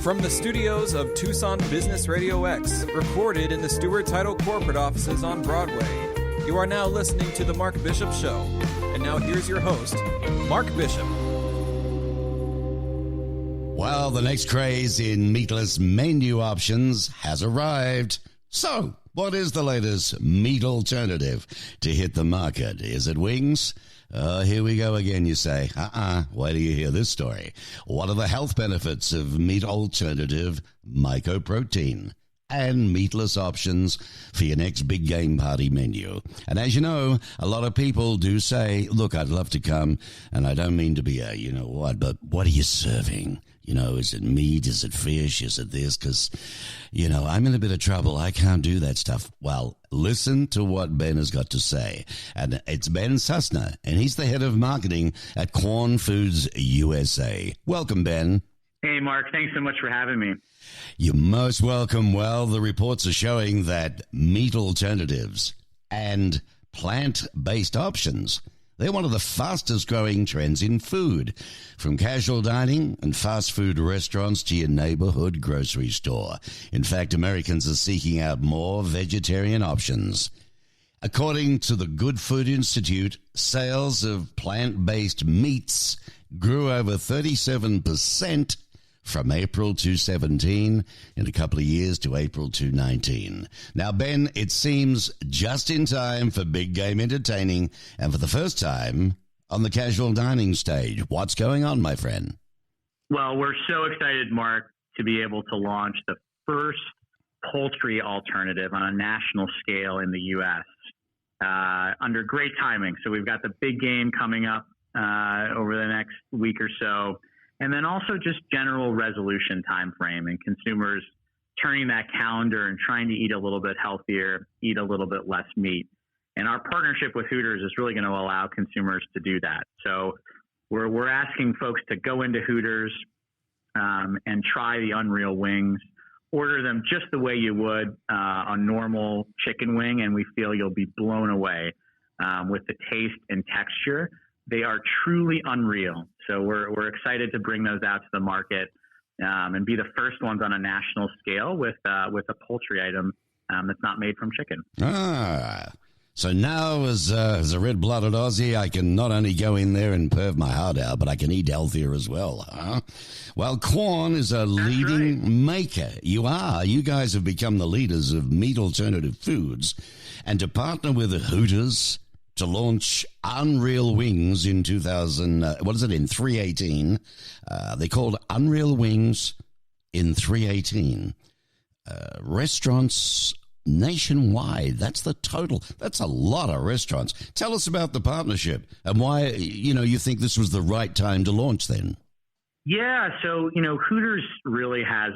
From the studios of Tucson Business Radio X, recorded in the Stewart Title corporate offices on Broadway, you are now listening to The Mark Bishop Show. And now here's your host, Mark Bishop. Well, the next craze in meatless menu options has arrived. So, what is the latest meat alternative to hit the market? Is it wings? Here we go again, you say. Wait till you hear this story. What are the health benefits of meat alternative mycoprotein and meatless options for your next big game party menu? And as you know, a lot of people do say, look, I'd love to come, and I don't mean to be a, you know what, but what are you serving? You know, is it meat? Is it fish? Is it this? Because, you know, I'm in a bit of trouble. I can't do that stuff. Well, listen to what Ben has got to say. And it's Ben Sussna, and he's the head of marketing at Quorn Foods USA. Welcome, Ben. Hey, Mark. Thanks so much for having me. You're most welcome. Well, the reports are showing that meat alternatives and plant-based options, they're one of the fastest growing trends in food, from casual dining and fast food restaurants to your neighborhood grocery store. In fact, Americans are seeking out more vegetarian options. According to the Good Food Institute, sales of plant-based meats grew over 37% from April 2017 in a couple of years to April 2019. Now, Ben, it seems just in time for big game entertaining and for the first time on the casual dining stage. What's going on, my friend? Well, we're so excited, Mark, to be able to launch the first poultry alternative on a national scale in the U.S. Under great timing. So we've got the big game coming up over the next week or so. And then also just general resolution time frame and consumers turning that calendar and trying to eat a little bit healthier, eat a little bit less meat. And our partnership with Hooters is really going to allow consumers to do that. So we're asking folks to go into Hooters and try the Unreal Wings, order them just the way you would a normal chicken wing, and we feel you'll be blown away with the taste and texture. They are truly unreal. So we're excited to bring those out to the market and be the first ones on a national scale with a poultry item that's not made from chicken. So now as a red-blooded Aussie, I can not only go in there and perv my heart out, but I can eat healthier as well. Well, Quorn is a leading maker. You guys have become the leaders of meat alternative foods, and to partner with Hooters to launch Unreal Wings in 318. They called Unreal Wings in 318. Restaurants nationwide. That's the total. That's a lot of restaurants. Tell us about the partnership and why, you think this was the right time to launch then. Yeah, so, Hooters really has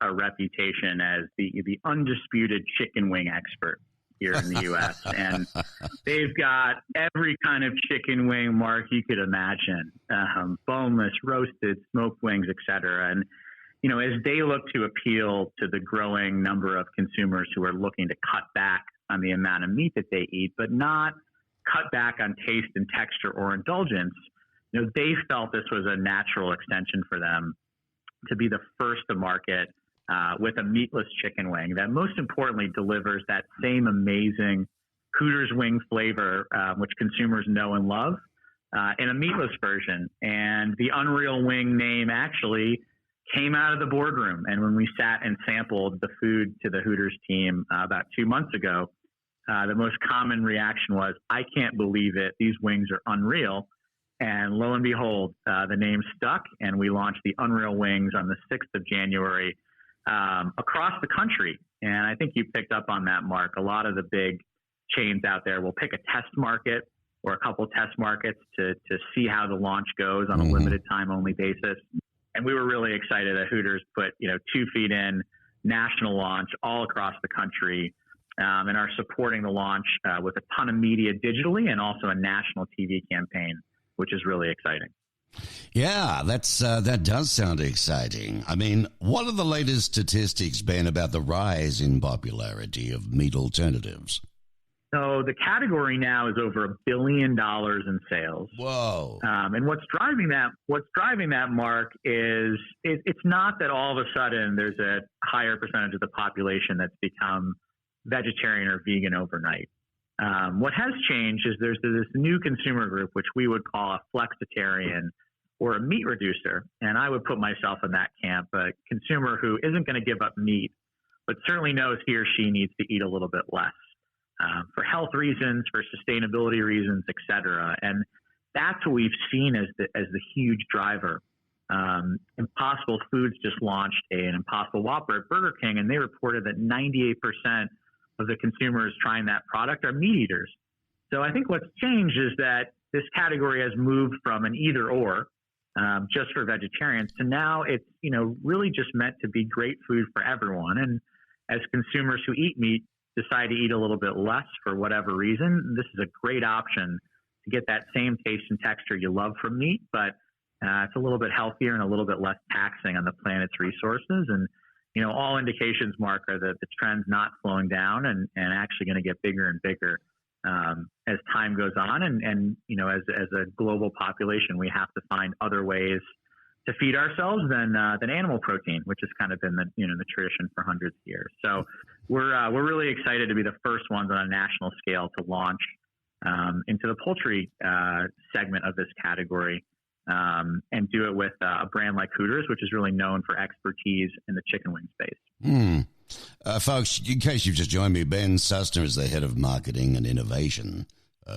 a reputation as the undisputed chicken wing expert here in the U.S. And they've got every kind of chicken wing, Mark, you could imagine, boneless, roasted, smoked wings, et cetera. And, as they look to appeal to the growing number of consumers who are looking to cut back on the amount of meat that they eat, but not cut back on taste and texture or indulgence, they felt this was a natural extension for them to be the first to market with a meatless chicken wing that most importantly delivers that same amazing Hooters wing flavor, which consumers know and love, in a meatless version. And the Unreal Wing name actually came out of the boardroom. And when we sat and sampled the food to the Hooters team about 2 months ago, the most common reaction was, I can't believe it. These wings are unreal. And lo and behold, the name stuck, and we launched the Unreal Wings on the 6th of January across the country. And I think you picked up on that, Mark. A lot of the big chains out there will pick a test market or a couple test markets to see how the launch goes on a limited time only basis. And we were really excited that Hooters put, 2 feet in, national launch all across the country, and are supporting the launch with a ton of media digitally and also a national TV campaign, which is really exciting. Yeah, that does sound exciting. I mean, what are the latest statistics, Ben, about the rise in popularity of meat alternatives? So the category now is over $1 billion in sales. Whoa! And what's driving that, Mark, is it's not that all of a sudden there's a higher percentage of the population that's become vegetarian or vegan overnight. What has changed is there's this new consumer group, which we would call a flexitarian or a meat reducer. And I would put myself in that camp, a consumer who isn't going to give up meat, but certainly knows he or she needs to eat a little bit less for health reasons, for sustainability reasons, et cetera. And that's what we've seen as the huge driver. Impossible Foods just launched an Impossible Whopper at Burger King, and they reported that 98% of the consumers trying that product are meat eaters. So I think what's changed is that this category has moved from an either or, just for vegetarians, to now it's really just meant to be great food for everyone. And as consumers who eat meat decide to eat a little bit less for whatever reason, this is a great option to get that same taste and texture you love from meat, but it's a little bit healthier and a little bit less taxing on the planet's resources. And all indications, Mark, are that the trend's not slowing down and actually going to get bigger and bigger as time goes on. And as a global population, we have to find other ways to feed ourselves than animal protein, which has kind of been the tradition for hundreds of years. So we're really excited to be the first ones on a national scale to launch into the poultry segment of this category. And do it with a brand like Hooters, which is really known for expertise in the chicken wing space. Folks, in case you've just joined me, Ben Sussna is the head of marketing and innovation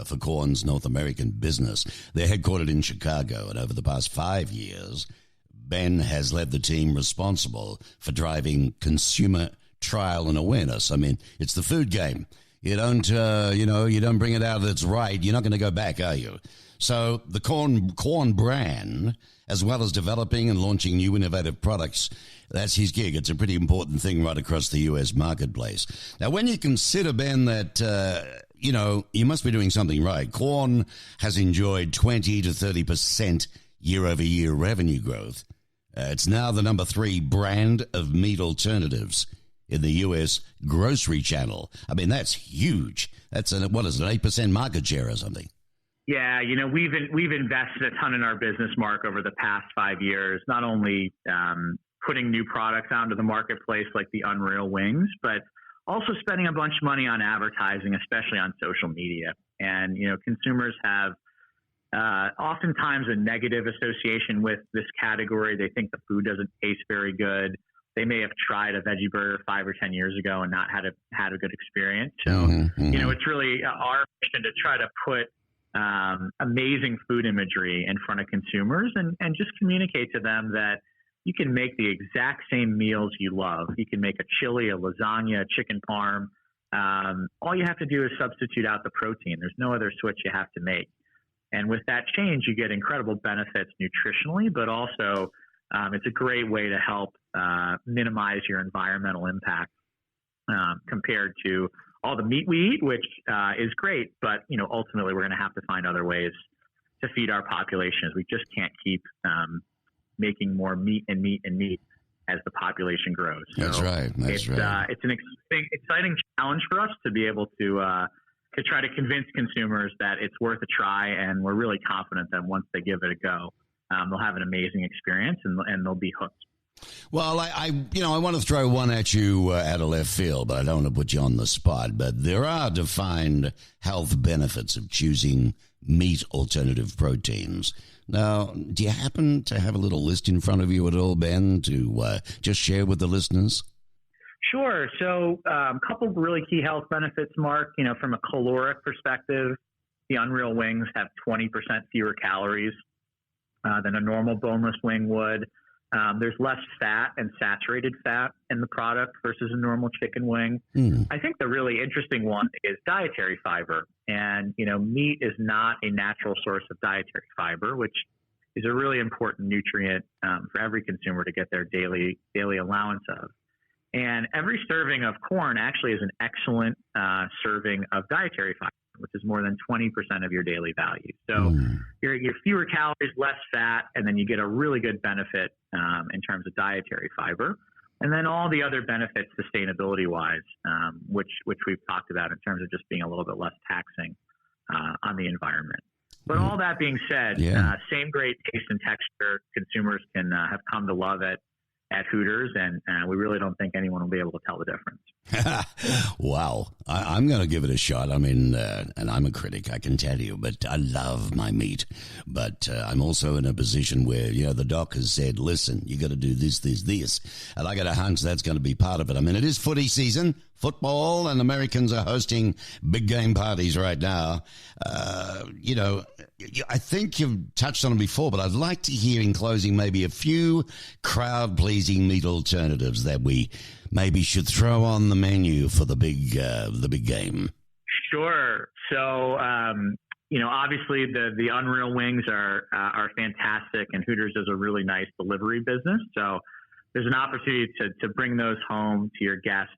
for Quorn's North American business. They're headquartered in Chicago, and over the past 5 years, Ben has led the team responsible for driving consumer trial and awareness. I mean, it's the food game. You don't, you don't bring it out that's right. You're not going to go back, are you? So the Quorn brand, as well as developing and launching new innovative products, that's his gig. It's a pretty important thing right across the U.S. marketplace. Now, when you consider, Ben, that, you must be doing something right. Quorn has enjoyed 20 to 30% year-over-year revenue growth. It's now the number 3 brand of meat alternatives in the U.S. grocery channel. I mean, that's huge. That's an 8% market share or something. Yeah, we've invested a ton in our business, Mark, over the past 5 years, not only putting new products out into the marketplace like the Unreal Wings, but also spending a bunch of money on advertising, especially on social media. And, consumers have oftentimes a negative association with this category. They think the food doesn't taste very good. They may have tried a veggie burger 5 or 10 years ago and not had a good experience. So, it's really our mission to try to put amazing food imagery in front of consumers and just communicate to them that you can make the exact same meals you love. You can make a chili, a lasagna, a chicken parm. All you have to do is substitute out the protein. There's no other switch you have to make. And with that change, you get incredible benefits nutritionally, but also it's a great way to help minimize your environmental impact compared to all the meat we eat, which is great, but ultimately we're going to have to find other ways to feed our populations. We just can't keep making more meat and meat and meat as the population grows. So That's right. It's an exciting challenge for us to be able to try to convince consumers that it's worth a try, and we're really confident that once they give it a go, they'll have an amazing experience and they'll be hooked. Well, I want to throw one at you out of left field, but I don't want to put you on the spot. But there are defined health benefits of choosing meat alternative proteins. Now, do you happen to have a little list in front of you at all, Ben, to just share with the listeners? Sure. So a couple of really key health benefits, Mark. From a caloric perspective, the Unreal Wings have 20% fewer calories than a normal boneless wing would. There's less fat and saturated fat in the product versus a normal chicken wing. I think the really interesting one is dietary fiber. And, meat is not a natural source of dietary fiber, which is a really important nutrient for every consumer to get their daily allowance of. And every serving of corn actually is an excellent serving of dietary fiber, which is more than 20% of your daily value. So you're fewer calories, less fat, and then you get a really good benefit in terms of dietary fiber. and then all the other benefits sustainability-wise, which we've talked about in terms of just being a little bit less taxing on the environment. But all that being said, same great taste and texture consumers can have come to love at Hooters, and we really don't think anyone will be able to tell the difference. Wow. I'm going to give it a shot. I mean, and I'm a critic, I can tell you, but I love my meat. But I'm also in a position where, the doc has said, listen, you got to do this. And I got a hunch that's going to be part of it. I mean, it is footy season, football, and Americans are hosting big game parties right now. I think you've touched on it before, but I'd like to hear in closing maybe a few crowd-pleasing meat alternatives that we maybe should throw on the menu for the big game. Sure. So, obviously the Unreal Wings are fantastic, and Hooters does a really nice delivery business. So there's an opportunity to bring those home to your guests.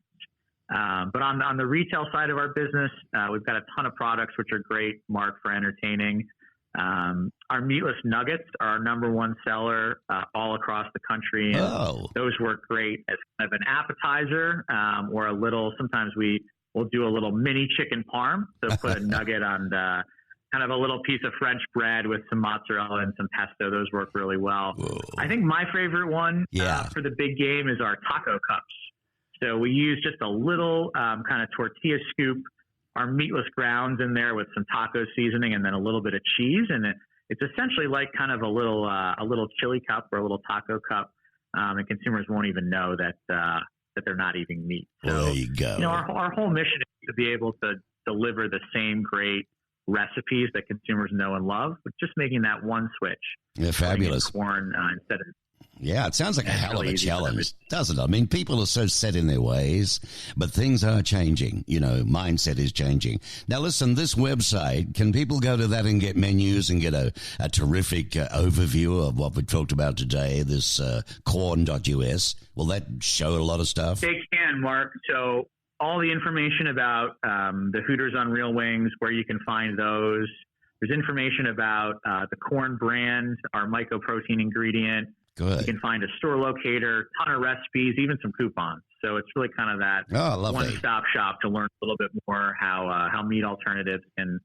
But on the retail side of our business, we've got a ton of products which are great, Mark, for entertaining. Our meatless nuggets are our number one seller all across the country. And those work great as kind of an appetizer or sometimes we'll do a little mini chicken parm. So put a nugget on kind of a little piece of French bread with some mozzarella and some pesto. Those work really well. Whoa. I think my favorite one for the big game is our taco cups. So we use just a little kind of tortilla scoop, our meatless grounds in there with some taco seasoning, and then a little bit of cheese. And it's essentially like kind of a little chili cup or a little taco cup. And consumers won't even know that they're not eating meat. So, there you go. Our whole mission is to be able to deliver the same great recipes that consumers know and love, but just making that one switch. Yeah, fabulous. Corn instead of. Yeah, it sounds like a hell of a challenge, doesn't it? I mean, people are so set in their ways, but things are changing. Mindset is changing. Now, listen, this website, can people go to that and get menus and get a terrific overview of what we talked about today, this corn.us? Will that show a lot of stuff? They can, Mark. So all the information about the Hooters Unreal Wings, where you can find those. There's information about the corn brand, our mycoprotein ingredient. Good. You can find a store locator, ton of recipes, even some coupons. So it's really kind of that one-stop shop to learn a little bit more how meat alternatives can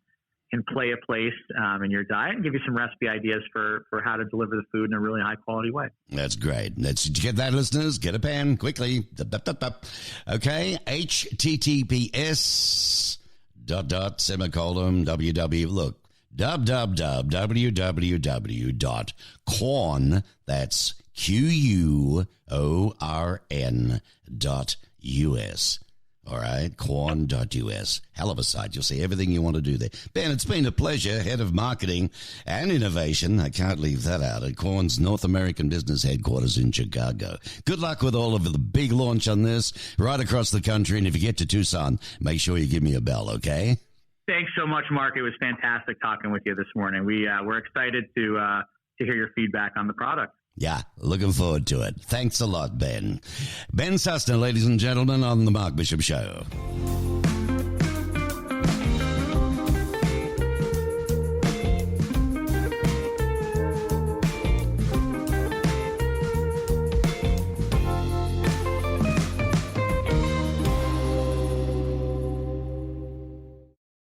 play a place in your diet and give you some recipe ideas for how to deliver the food in a really high-quality way. That's great. Let's get that, listeners. Get a pen quickly. Okay, https ... www. Look. www.corn, that's QUORN.US. All right, corn.us. Hell of a site. You'll see everything you want to do there. Ben, it's been a pleasure, head of marketing and innovation. I can't leave that out. At Corn's North American business headquarters in Chicago. Good luck with all of the big launch on this right across the country. And if you get to Tucson, make sure you give me a bell, okay? Thanks so much, Mark. It was fantastic talking with you this morning. We're excited to hear your feedback on the product. Yeah, looking forward to it. Thanks a lot, Ben. Ben Sussna, ladies and gentlemen, on The Mark Bishop Show.